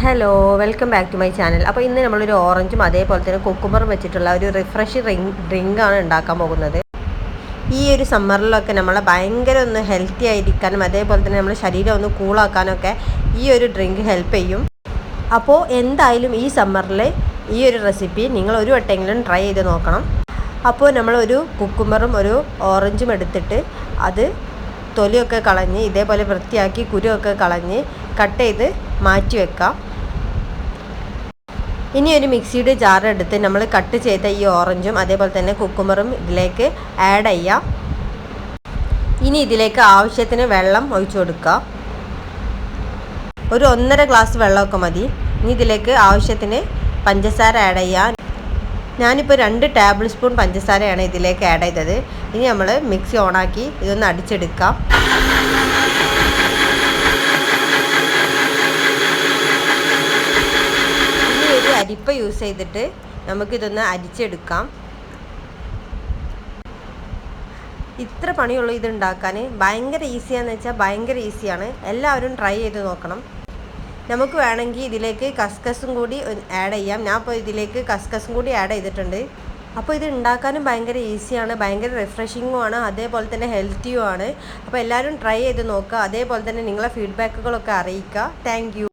Hello welcome back to my channel. അപ്പോൾ ഇന്ന് നമ്മളൊരു ഓറഞ്ചും അതേപോലെ തന്നെ കുക്കുമ്പറും വെച്ചിട്ടുള്ള ഒരു റിഫ്രഷ് ഡ്രിങ്കാണ് ഉണ്ടാക്കാൻ പോകുന്നത്. ഈ ഒരു സമ്മറിലൊക്കെ നമ്മളെ ഭയങ്കര ഒന്ന് ഹെൽത്തി ആയിരിക്കാനും അതേപോലെ തന്നെ നമ്മുടെ ശരീരം ഒന്ന് കൂളാക്കാനൊക്കെ ഈ ഒരു ഡ്രിങ്ക് ഹെൽപ്പ് ചെയ്യും. അപ്പോൾ എന്തായാലും ഈ സമ്മറിൽ ഈ ഒരു റെസിപ്പി നിങ്ങൾ ഒരു വട്ടമെങ്കിലും ട്രൈ ചെയ്ത് നോക്കണം. അപ്പോൾ നമ്മളൊരു കുക്കുമ്പറും ഒരു ഓറഞ്ചും എടുത്തിട്ട് അത് തൊലിയൊക്കെ കളഞ്ഞ് ഇതേപോലെ വൃത്തിയാക്കി കുരുവൊക്കെ കളഞ്ഞ് കട്ട് ചെയ്ത് മാറ്റി വെക്കാം. ഇനി ഒരു മിക്സിയുടെ ജാർ എടുത്ത് നമ്മൾ കട്ട് ചെയ്ത ഈ ഓറഞ്ചും അതേപോലെ തന്നെ കുക്കുമ്പറും ഇതിലേക്ക് ആഡ് ചെയ്യാം. ഇനി ഇതിലേക്ക് ആവശ്യത്തിന് വെള്ളം ഒഴിച്ചു കൊടുക്കുക. ഒരു 1.5 ഗ്ലാസ് വെള്ളമൊക്കെ മതി. ഇനി ഇതിലേക്ക് ആവശ്യത്തിന് പഞ്ചസാര ആഡ് ചെയ്യാം. ഞാനിപ്പോൾ 2 ടേബിൾ സ്പൂൺ പഞ്ചസാരയാണ് ഇതിലേക്ക് ആഡ് ചെയ്തത്. ഇനി നമ്മൾ മിക്സി ഓണാക്കി ഇതൊന്ന് അടിച്ചെടുക്കാം. അരിപ്പ യൂസ് ചെയ്തിട്ട് നമുക്കിതൊന്ന് അരിച്ചെടുക്കാം. ഇത്ര പണിയുള്ളൂ ഇത് ഉണ്ടാക്കാൻ. ഭയങ്കര ഈസിയാന്ന് വെച്ചാൽ ഭയങ്കര ഈസിയാണ്. എല്ലാവരും ട്രൈ ചെയ്ത് നോക്കണം. നമുക്ക് വേണമെങ്കിൽ ഇതിലേക്ക് കസ്കസും കൂടി ആഡ് ചെയ്യാം. ഞാൻ ഇപ്പോൾ ഇതിലേക്ക് കസ്കസും കൂടി ആഡ് ചെയ്തിട്ടുണ്ട്. അപ്പോൾ ഇത് ഉണ്ടാക്കാനും ഭയങ്കര ഈസിയാണ്, ഭയങ്കര റിഫ്രഷിങ്ങും ആണ്, അതേപോലെ തന്നെ ഹെൽത്തിയും ആണ്. അപ്പോൾ എല്ലാവരും ട്രൈ ചെയ്ത് നോക്കുക. അതേപോലെ തന്നെ നിങ്ങളെ ഫീഡ്ബാക്കുകളൊക്കെ അറിയിക്കുക. Thank you.